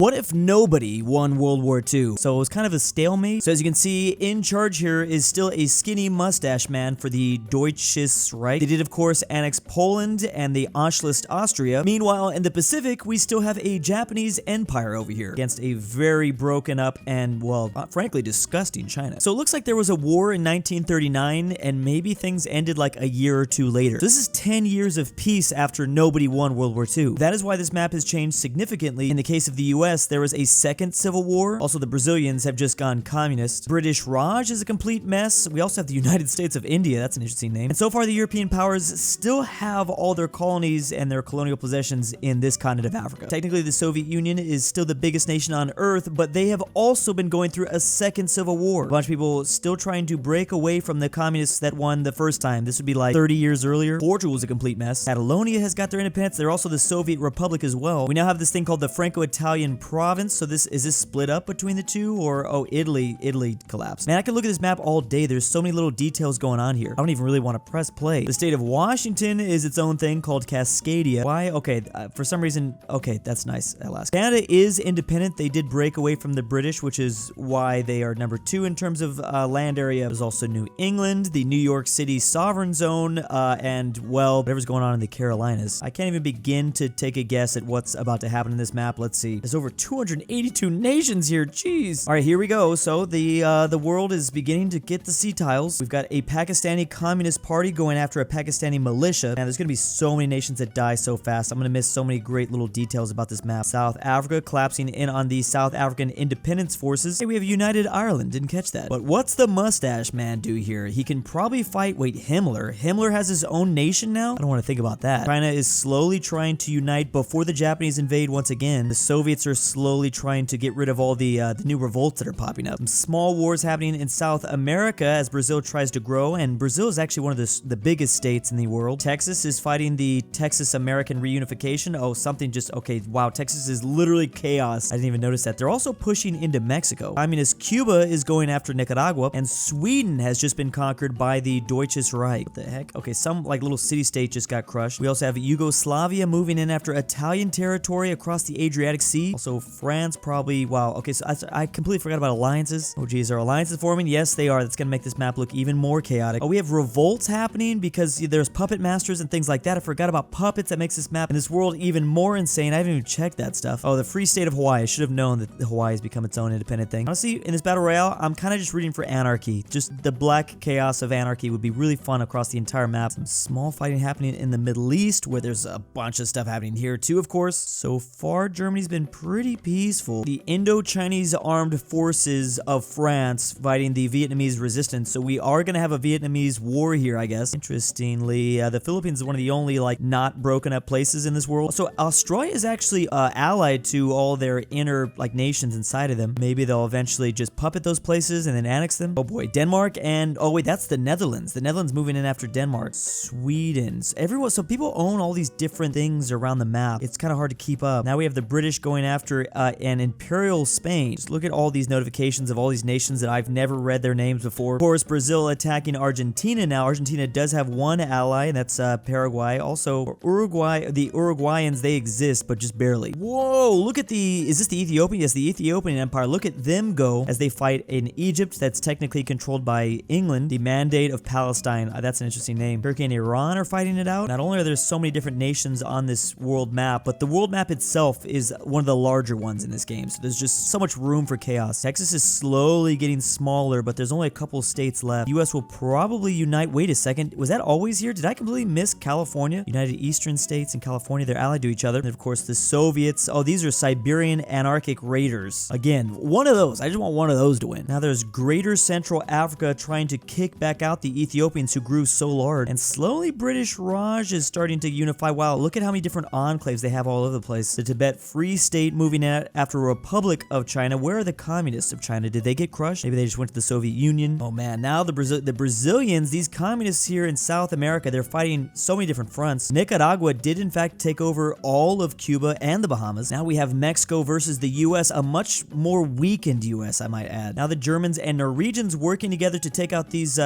What if nobody won World War II? So it was kind of a stalemate. So as you can see, in charge here is still a skinny mustache man for the Deutsches Reich. They did, of course, annex Poland and the Anschluss Austria. Meanwhile, in the Pacific, we still have a Japanese empire over here against a very broken up and, well, frankly, disgusting China. So it looks like there was a war in 1939 and maybe things ended like a year or two later. So this is 10 years of peace after nobody won World War II. That is why this map has changed significantly. In the case of the US, there was a second civil war. Also, the Brazilians have just gone communist. British Raj is a complete mess. We also have the United States of India. That's an interesting name. And so far, the European powers still have all their colonies and their colonial possessions in this continent of Africa. Technically, the Soviet Union is still the biggest nation on Earth, but they have also been going through a second civil war. A bunch of people still trying to break away from the communists that won the first time. This would be like 30 years earlier. Portugal was a complete mess. Catalonia has got their independence. They're also the Soviet Republic as well. We now have this thing called the Franco-Italian province. So is this split up between the two, or Italy collapsed? Man, I can look at this map all day. There's so many little details going on here. I don't even really want to press play. The state of Washington is its own thing called Cascadia. Why? Okay, for some reason, okay, that's nice at last. Canada is independent. They did break away from the British, which is why they are number 2 in terms of land area. There's also New England, the New York City sovereign zone, and well, whatever's going on in the Carolinas. I can't even begin to take a guess at what's about to happen in this map. Let's see. There's over 282 nations here. Jeez. All right, here we go. So the world is beginning to get the sea tiles. We've got a Pakistani Communist Party going after a Pakistani militia. Man, there's gonna be so many nations that die so fast. I'm gonna miss so many great little details about this map. South Africa collapsing in on the South African Independence Forces. Hey, we have United Ireland. Didn't catch that. But what's the mustache man do here? He can probably fight. Wait, Himmler. Himmler has his own nation now? I don't want to think about that. China is slowly trying to unite before the Japanese invade once again. The Soviets are slowly trying to get rid of all the new revolts that are popping up. Some small wars happening in South America as Brazil tries to grow, and Brazil is actually one of the biggest states in the world. Texas is fighting the Texas American reunification. Oh, something just, okay, wow, Texas is literally chaos. I didn't even notice that. They're also pushing into Mexico. Communist Cuba is going after Nicaragua, and Sweden has just been conquered by the Deutsches Reich. What the heck? Okay, some like little city-state just got crushed. We also have Yugoslavia moving in after Italian territory across the Adriatic Sea. Also, France probably, wow, okay, so I completely forgot about alliances. Oh geez, are alliances forming? Yes, they are. That's gonna make this map look even more chaotic. Oh, we have revolts happening because there's puppet masters and things like that. I forgot about puppets. That makes this map and this world even more insane. I haven't even checked that stuff. Oh, the free state of Hawaii. I should have known that Hawaii has become its own independent thing. Honestly, in this battle royale, I'm kind of just rooting for anarchy. Just the black chaos of anarchy would be really fun across the entire map. Some small fighting happening in the Middle East, where there's a bunch of stuff happening here too, of course. So far, Germany's been pretty peaceful. The Indo-Chinese armed forces of France fighting the Vietnamese resistance. So we are going to have a Vietnamese war here, I guess. Interestingly, the Philippines is one of the only like not broken up places in this world. So Australia is actually allied to all their inner like nations inside of them. Maybe they'll eventually just puppet those places and then annex them. Oh boy, Denmark and oh wait, that's the Netherlands. The Netherlands moving in after Denmark. Sweden. Everyone, so people own all these different things around the map. It's kind of hard to keep up. Now we have the British going after an imperial Spain. Just look at all these notifications of all these nations that I've never read their names before. Of course, Brazil attacking Argentina now. Argentina does have one ally, and that's Paraguay. Also, Uruguay, the Uruguayans, they exist, but just barely. Whoa, look at is this the Ethiopian? Yes, the Ethiopian Empire. Look at them go as they fight in Egypt, that's technically controlled by England. The Mandate of Palestine, that's an interesting name. Turkey and Iran are fighting it out. Not only are there so many different nations on this world map, but the world map itself is one of the larger ones in this game. So there's just so much room for chaos. Texas is slowly getting smaller, but there's only a couple states left. US will probably unite. Wait a second. Was that always here? Did I completely miss California? United Eastern States and California, they're allied to each other. And of course, the Soviets. Oh, these are Siberian anarchic raiders. Again, one of those. I just want one of those to win. Now there's Greater Central Africa trying to kick back out the Ethiopians who grew so large. And slowly British Raj is starting to unify. Wow, look at how many different enclaves they have all over the place. The Tibet Free State moving in after Republic of China. Where are the communists of China? Did they get crushed? Maybe they just went to the Soviet Union. Oh man, now the Brazilians, these communists here in South America, they're fighting so many different fronts. Nicaragua did in fact take over all of Cuba and the Bahamas. Now we have Mexico versus the US, a much more weakened US, I might add. Now the Germans and Norwegians working together to take out these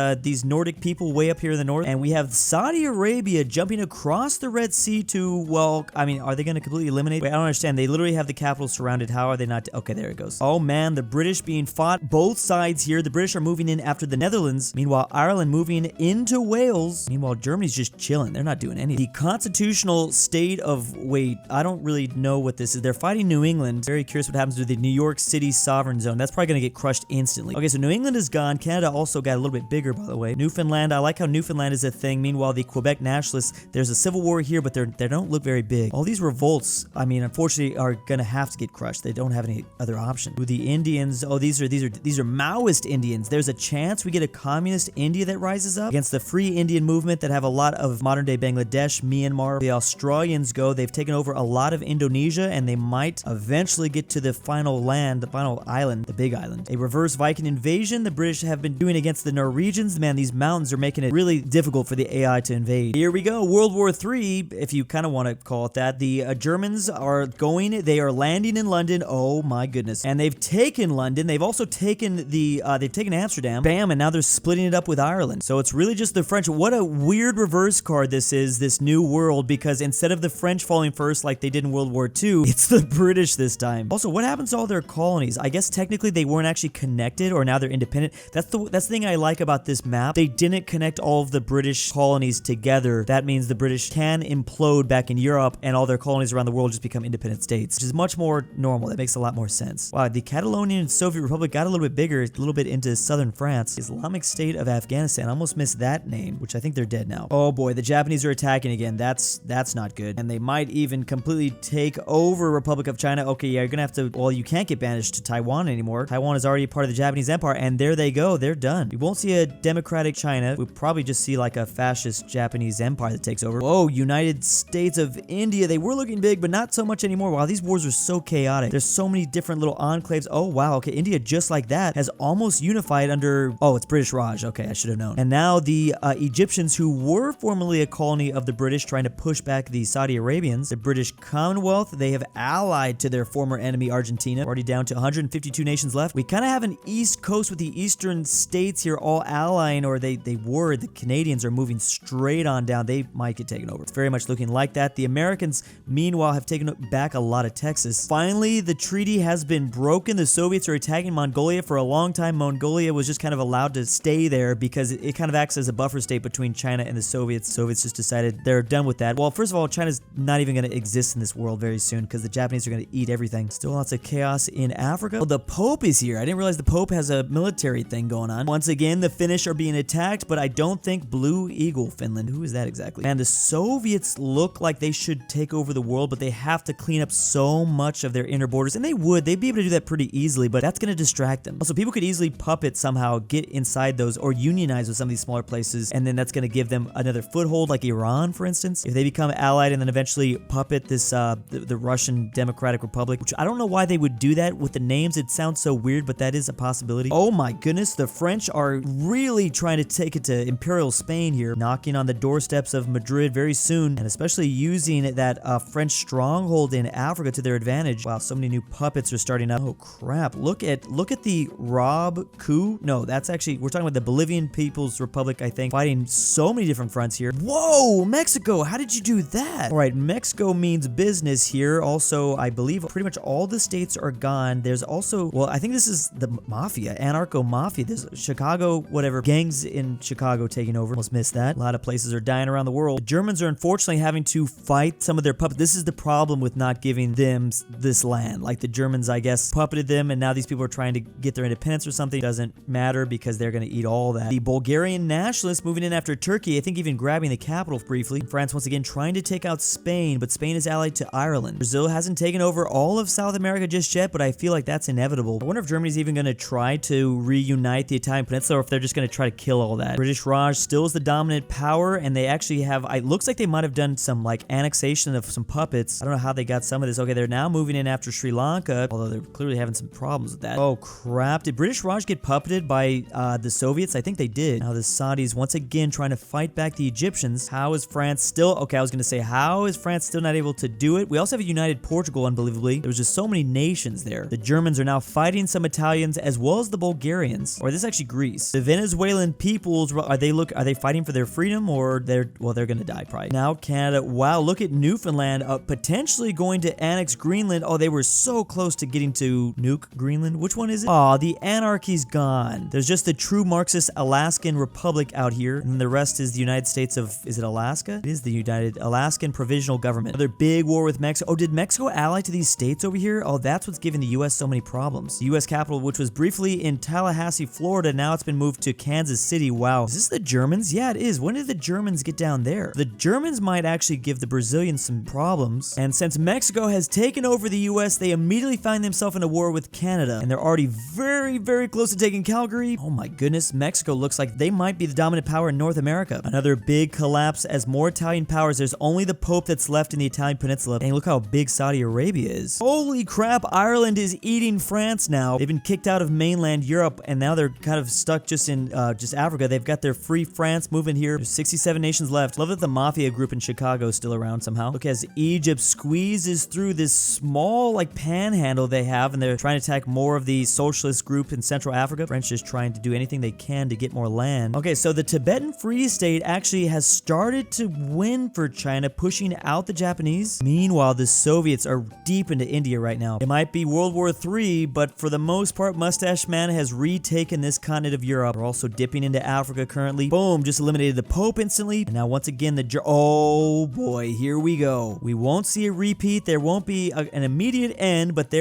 Nordic people way up here in the north. And we have Saudi Arabia jumping across the Red Sea to, well, I mean, are they going to completely eliminate? Wait, I don't understand. They literally have the capital surrounded. How are they not? Okay, there it goes. Oh man, the British being fought. Both sides here. The British are moving in after the Netherlands. Meanwhile, Ireland moving into Wales. Meanwhile, Germany's just chilling. They're not doing anything. The constitutional state of, wait, I don't really know what this is. They're fighting New England. Very curious what happens to the New York City sovereign zone. That's probably going to get crushed instantly. Okay, so New England is gone. Canada also got a little bit bigger, by the way. Newfoundland, I like how Newfoundland is a thing. Meanwhile, the Quebec nationalists, there's a civil war here, but they don't look very big. All these revolts, I mean, unfortunately, are going to have to get crushed. They don't have any other option. Ooh, the Indians, oh, these are Maoist Indians. There's a chance we get a communist India that rises up against the Free Indian movement that have a lot of modern-day Bangladesh, Myanmar. The Australians go. They've taken over a lot of Indonesia, and they might eventually get to the final land, the final island, the big island. A reverse Viking invasion the British have been doing against the Norwegians. Man, these mountains are making it really difficult for the AI to invade. Here we go. World War III, if you kind of want to call it that. The Germans are going. They are landing in London. Oh my goodness. And they've taken London. They've also taken they've taken Amsterdam. Bam, and now they're splitting it up with Ireland. So it's really just the French. What a weird reverse card this is, this new world, because instead of the French falling first like they did in World War II, it's the British this time. Also, what happens to all their colonies? I guess technically they weren't actually connected, or now they're independent. That's the thing I like about this map. They didn't connect all of the British colonies together. That means the British can implode back in Europe and all their colonies around the world just become independent states, which is much more normal. That makes a lot more sense. Wow, the Catalonian Soviet Republic got a little bit bigger, a little bit into southern France. Islamic State of Afghanistan. I almost missed that name, which I think they're dead now. Oh boy, the Japanese are attacking again. That's not good. And they might even completely take over Republic of China. Okay, yeah, you're gonna have to, well, you can't get banished to Taiwan anymore. Taiwan is already part of the Japanese Empire, and there they go. They're done. We won't see a democratic China. We'll probably just see like a fascist Japanese empire that takes over. Whoa, United States of India. They were looking big, but not so much anymore. Wow, these wars are so chaotic. There's so many different little enclaves. Oh, wow. Okay, India, just like that, has almost unified under, oh, it's British Raj. Okay, I should have known. And now the Egyptians, who were formerly a colony of the British, trying to push back the Saudi Arabians, the British Commonwealth, they have allied to their former enemy, Argentina. Already down to 152 nations left. We kind of have an East Coast with the eastern states here all allying, or they were. The Canadians are moving straight on down. They might get taken over. It's very much looking like that. The Americans, meanwhile, have taken back a lot of Texas. Finally, the treaty has been broken. The Soviets are attacking Mongolia. For a long time, Mongolia was just kind of allowed to stay there because it kind of acts as a buffer state between China and the Soviets. Soviets just decided they're done with that. Well, first of all, China's not even going to exist in this world very soon because the Japanese are going to eat everything. Still lots of chaos in Africa. Well, the Pope is here. I didn't realize the Pope has a military thing going on. Once again, the Finnish are being attacked, but I don't think Blue Eagle Finland. Who is that exactly? Man, the Soviets look like they should take over the world, but they have to clean up so much of their inner borders, and they would. They'd be able to do that pretty easily, but that's going to distract them. Also, people could easily puppet somehow, get inside those, or unionize with some of these smaller places, and then that's going to give them another foothold, like Iran, for instance. If they become allied and then eventually puppet this, the Russian Democratic Republic, which I don't know why they would do that with the names. It sounds so weird, but that is a possibility. Oh my goodness, the French are really trying to take it to Imperial Spain here, knocking on the doorsteps of Madrid very soon, and especially using that French stronghold in Africa to their advantage. Wow, so many new puppets are starting up. Oh crap, look at the Rob coup. No, that's actually, we're talking about the Bolivian People's Republic, I think, fighting so many different fronts here. Whoa, Mexico, how did you do that? All right, Mexico means business here. Also, I believe pretty much all the states are gone. There's also, well, I think this is the mafia, anarcho-mafia. There's Chicago, whatever, gangs in Chicago taking over. Almost missed that. A lot of places are dying around the world. The Germans are unfortunately having to fight some of their puppets. This is the problem with not giving them this land. Like the Germans, I guess, puppeted them, and now these people are trying to get their independence or something. Doesn't matter because they're going to eat all that. The Bulgarian nationalists moving in after Turkey, I think even grabbing the capital briefly. France once again trying to take out Spain, but Spain is allied to Ireland. Brazil hasn't taken over all of South America just yet, but I feel like that's inevitable. I wonder if Germany's even going to try to reunite the Italian peninsula, or if they're just going to try to kill all that. British Raj still is the dominant power, and they actually have, it looks like they might have done some like annexation of some puppets. I don't know how they got some of this. Okay, they're now moving in after Sri Lanka, although they're clearly having some problems with that. Oh crap, did British Raj get puppeted by the Soviets? I think they did. Now the Saudis once again trying to fight back the Egyptians. How is France still, okay, I was going to say, how is France still not able to do it? We also have a united Portugal, unbelievably. There's just so many nations there. The Germans are now fighting some Italians as well as the Bulgarians, or this is actually Greece. The Venezuelan peoples, are they fighting for their freedom, or they're going to die probably. Now Canada, wow, look at Newfoundland potentially going to annex Greenland. Greenland. Oh, they were so close to getting to nuke Greenland. Which one is it? Oh, the anarchy's gone. There's just the true Marxist Alaskan Republic out here, and then the rest is the United States of, is it Alaska? It is the United Alaskan Provisional Government. Another big war with Mexico. Oh, did Mexico ally to these states over here? Oh, that's what's giving the U.S. so many problems. The U.S. capital, which was briefly in Tallahassee, Florida, now it's been moved to Kansas City. Wow. Is this the Germans? Yeah, it is. When did the Germans get down there? The Germans might actually give the Brazilians some problems. And since Mexico has taken over the U.S., they immediately find themselves in a war with Canada. And they're already very, very close to taking Calgary. Oh my goodness. Mexico looks like they might be the dominant power in North America. Another big collapse as more Italian powers. There's only the Pope that's left in the Italian peninsula. And look how big Saudi Arabia is. Holy crap. Ireland is eating France now. They've been kicked out of mainland Europe, and now they're kind of stuck just in just Africa. They've got their free France movement here. There's 67 nations left. Love that the mafia group in Chicago is still around somehow. Look, as Egypt squeezes through this small like panhandle they have, and they're trying to attack more of the socialist group in Central Africa. French is trying to do anything they can to get more land. Okay, so the Tibetan Free State actually has started to win for China, pushing out the Japanese. Meanwhile, the Soviets are deep into India right now. It might be World War III, but for the most part, Mustache Man has retaken this continent of Europe. We're also dipping into Africa currently. Boom, just eliminated the Pope instantly. And now once again, oh boy, here we go. We won't see a repeat. There won't be an immediate end, but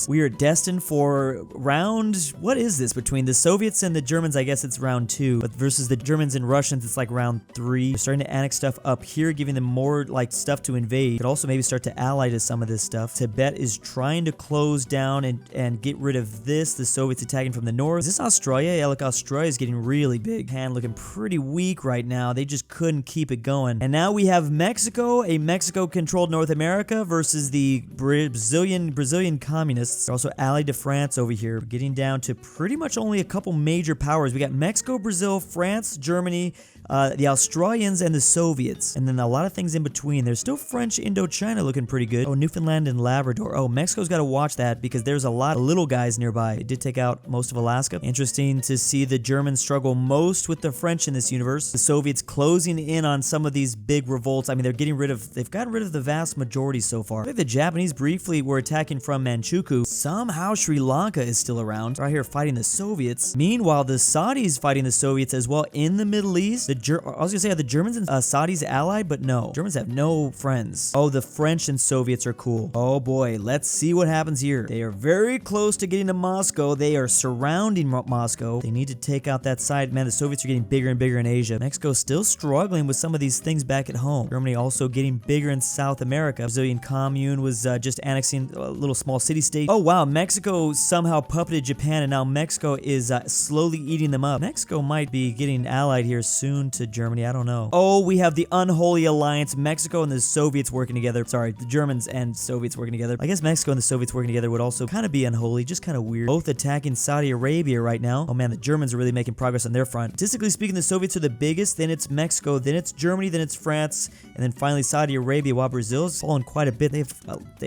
we are destined for round, what is this? Between the Soviets and the Germans, I guess it's round 2. But versus the Germans and Russians, it's like round 3. They're starting to annex stuff up here, giving them more like stuff to invade. Could also maybe start to ally to some of this stuff. Tibet is trying to close down and get rid of this. The Soviets attacking from the north. Is this Australia? Yeah, look, Australia is getting really big. Japan looking pretty weak right now. They just couldn't keep it going. And now we have Mexico, a Mexico-controlled North America versus the Brazilian communists. They're also allied to France over here. We're getting down to pretty much only a couple major powers. We got Mexico, Brazil, France, Germany, the Australians, and the Soviets. And then a lot of things in between. There's still French Indochina looking pretty good. Oh, Newfoundland and Labrador. Oh, Mexico's got to watch that because there's a lot of little guys nearby. It did take out most of Alaska. Interesting to see the Germans struggle most with the French in this universe. The Soviets closing in on some of these big revolts. I mean, they've gotten rid of the vast majority so far. I think the Japanese briefly were attacking from Manchukuo. Somehow Sri Lanka is still around. Right here fighting the Soviets. Meanwhile, the Saudis fighting the Soviets as well in the Middle East. I was gonna say, are the Germans and Saudis allied? But no. Germans have no friends. Oh, the French and Soviets are cool. Oh boy, let's see what happens here. They are very close to getting to Moscow. They are surrounding Moscow. They need to take out that side. Man, the Soviets are getting bigger and bigger in Asia. Mexico's still struggling with some of these things back at home. Germany also getting bigger in South America. Brazilian commune was just annexing a little small city-state. Oh wow, Mexico somehow puppeted Japan, and now Mexico is slowly eating them up. Mexico might be getting allied here soon to Germany. I don't know. Oh, we have the unholy alliance. Mexico and the Soviets working together. Sorry, the Germans and Soviets working together. I guess Mexico and the Soviets working together would also kind of be unholy, just kind of weird. Both attacking Saudi Arabia right now. Oh man, the Germans are really making progress on their front. Statistically speaking, the Soviets are the biggest, then it's Mexico, then it's Germany, then it's France, and then finally Saudi Arabia, while Brazil's fallen quite a bit. They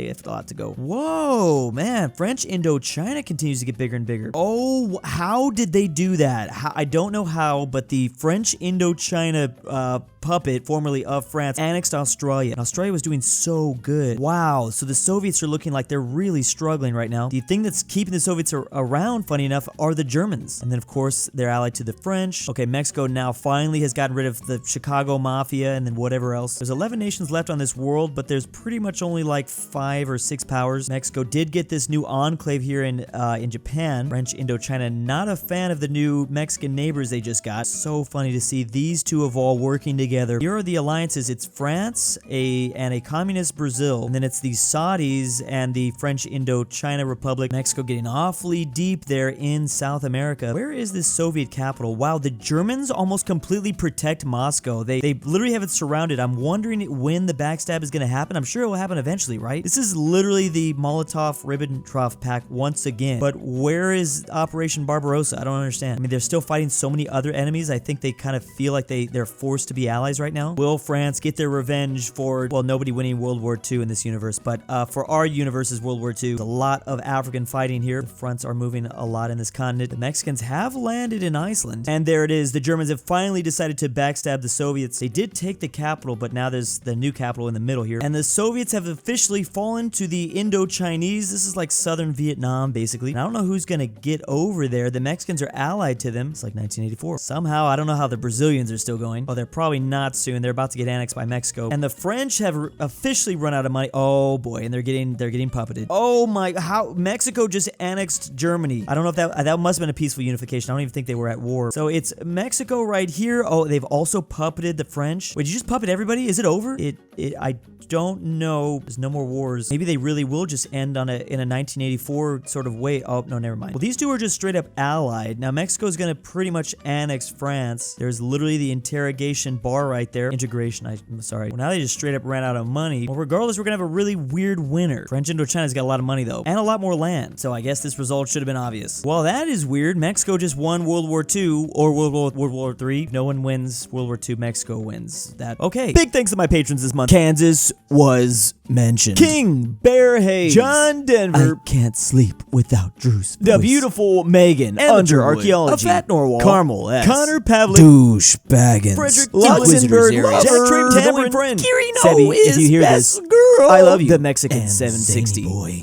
have a lot to go. Whoa, man, French Indochina continues to get bigger and bigger. Oh, how did they do that? I don't know how, but the French Indochina puppet, formerly of France, annexed Australia. And Australia was doing so good. Wow, so the Soviets are looking like they're really struggling right now. The thing that's keeping the Soviets around, funny enough, are the Germans. And then, of course, they're allied to the French. Okay, Mexico now finally has gotten rid of the Chicago Mafia and then whatever else. There's 11 nations left on this world, but there's pretty much only like 5 or 6 powers. Mexico did get this new enclave here in Japan. French Indochina, not a fan of the new Mexican neighbors they just got. So funny to see these two of all working together. Here are the alliances. It's France and a communist Brazil, and then it's the Saudis and the French Indochina Republic. Mexico getting awfully deep there in South America. Where is this Soviet capital? Wow, the Germans almost completely protect Moscow. They literally have it surrounded. I'm wondering when the backstab is going to happen. I'm sure it will happen eventually, right? This is literally the Molotov-Ribbentrop Pact once again. But where is Operation Barbarossa? I don't understand. I mean, they're still fighting so many other enemies. I think they kind of feel feel like they're forced to be allies right now. Will France get their revenge for, well, nobody winning World War II in this universe, but for our universe's World War II, a lot of African fighting here. The fronts are moving a lot in this continent. The Mexicans have landed in Iceland, and there it is. The Germans have finally decided to backstab the Soviets. They did take the capital, but now there's the new capital in the middle here, and the Soviets have officially fallen to the Indo-Chinese. This is like southern Vietnam, basically. And I don't know who's gonna get over there. The Mexicans are allied to them. It's like 1984. Somehow, I don't know how the Brazilians are still going. Oh, they're probably not soon. They're about to get annexed by Mexico. And the French have officially run out of money. Oh boy, and they're getting puppeted. Oh my, how Mexico just annexed Germany. I don't know if that must have been a peaceful unification. I don't even think they were at war. So it's Mexico right here. Oh, they've also puppeted the French. Wait, did you just puppet everybody? Is it over? I don't know. There's no more wars. Maybe they really will just end in a 1984 sort of way. Oh, no, never mind. Well, these two are just straight up allied. Now, Mexico's gonna pretty much annex France. There's literally the interrogation bar right there. Integration, I'm sorry. Well, now they just straight up ran out of money. Well, regardless, we're gonna have a really weird winner. French Indochina's got a lot of money, though, and a lot more land. So I guess this result should have been obvious. Well, that is weird. Mexico just won World War II or World War III. No one wins World War II. Mexico wins that. Okay. Big thanks to my patrons this month. Kansas was mentioned. King Bear Hayes, John Denver, I can't sleep without Drew's voice. The beautiful Megan, Under Archaeology, a Fat Norwal, Carmel S, Connor Pavlik, Douche Baggins, Frederick Luxembourg, Jack Trim Tambourine Friend, Kirino Sebi, if you hear this, girl, I love you. The Mexican 760 boy.